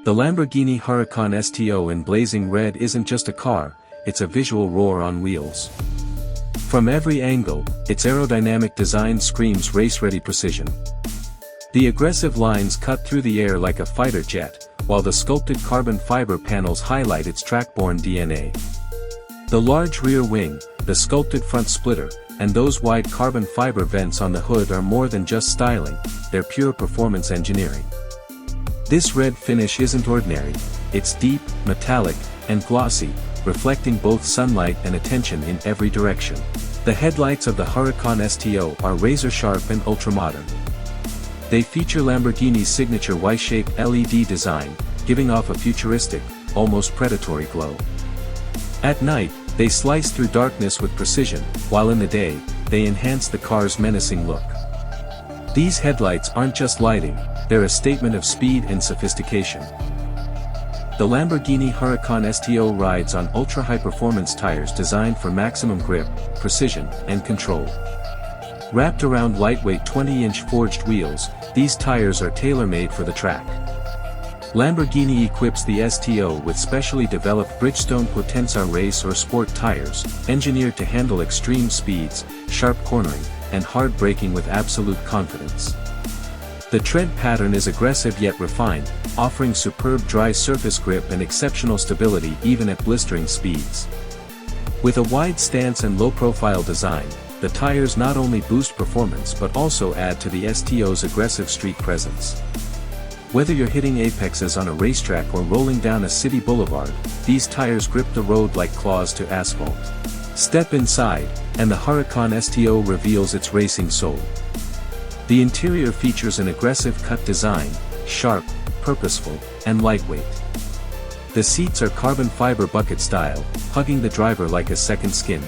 The Lamborghini Huracán STO in blazing red isn't just a car, it's a visual roar on wheels. From every angle, its aerodynamic design screams race-ready precision. The aggressive lines cut through the air like a fighter jet, while the sculpted carbon fiber panels highlight its track-borne DNA. The large rear wing, the sculpted front splitter, and those wide carbon fiber vents on the hood are more than just styling, they're pure performance engineering. This red finish isn't ordinary, it's deep, metallic, and glossy, reflecting both sunlight and attention in every direction. The headlights of the Huracán STO are razor-sharp and ultra-modern. They feature Lamborghini's signature Y-shaped LED design, giving off a futuristic, almost predatory glow. At night, they slice through darkness with precision, while in the day, they enhance the car's menacing look. These headlights aren't just lighting, they're a statement of speed and sophistication. The Lamborghini Huracán STO rides on ultra-high-performance tires designed for maximum grip, precision, and control. Wrapped around lightweight 20-inch forged wheels, these tires are tailor-made for the track. Lamborghini equips the STO with specially developed Bridgestone Potenza race or sport tires, engineered to handle extreme speeds, sharp cornering, and hard braking with absolute confidence. The tread pattern is aggressive yet refined, offering superb dry surface grip and exceptional stability even at blistering speeds. With a wide stance and low-profile design, the tires not only boost performance but also add to the STO's aggressive street presence. Whether you're hitting apexes on a racetrack or rolling down a city boulevard, these tires grip the road like claws to asphalt. Step inside, and the Huracán STO reveals its racing soul. The interior features an aggressive cut design, sharp, purposeful, and lightweight. The seats are carbon fiber bucket style, hugging the driver like a second skin.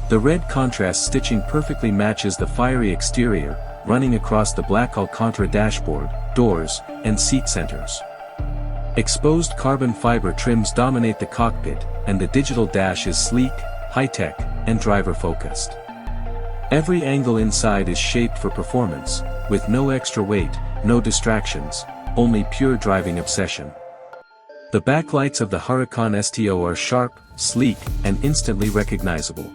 The red contrast stitching perfectly matches the fiery exterior, running across the black Alcantara dashboard, doors, and seat centers. Exposed carbon fiber trims dominate the cockpit, and the digital dash is sleek, high-tech, and driver-focused. Every angle inside is shaped for performance, with no extra weight, no distractions, only pure driving obsession. The backlights of the Huracán STO are sharp, sleek, and instantly recognizable.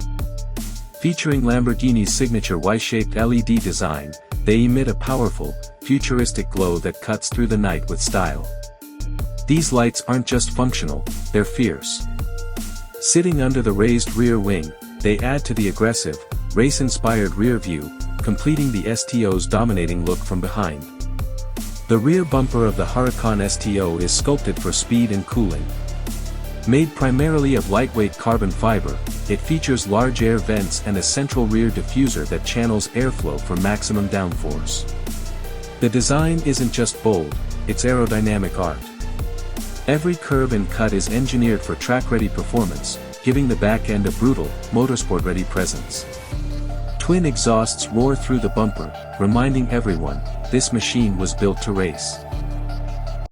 Featuring Lamborghini's signature Y-shaped LED design, they emit a powerful, futuristic glow that cuts through the night with style. These lights aren't just functional, they're fierce. Sitting under the raised rear wing, they add to the aggressive, race-inspired rear view, completing the STO's dominating look from behind. The rear bumper of the Huracán STO is sculpted for speed and cooling. Made primarily of lightweight carbon fiber, it features large air vents and a central rear diffuser that channels airflow for maximum downforce. The design isn't just bold, it's aerodynamic art. Every curve and cut is engineered for track-ready performance, giving the back end a brutal, motorsport-ready presence. Twin exhausts roar through the bumper, reminding everyone, this machine was built to race.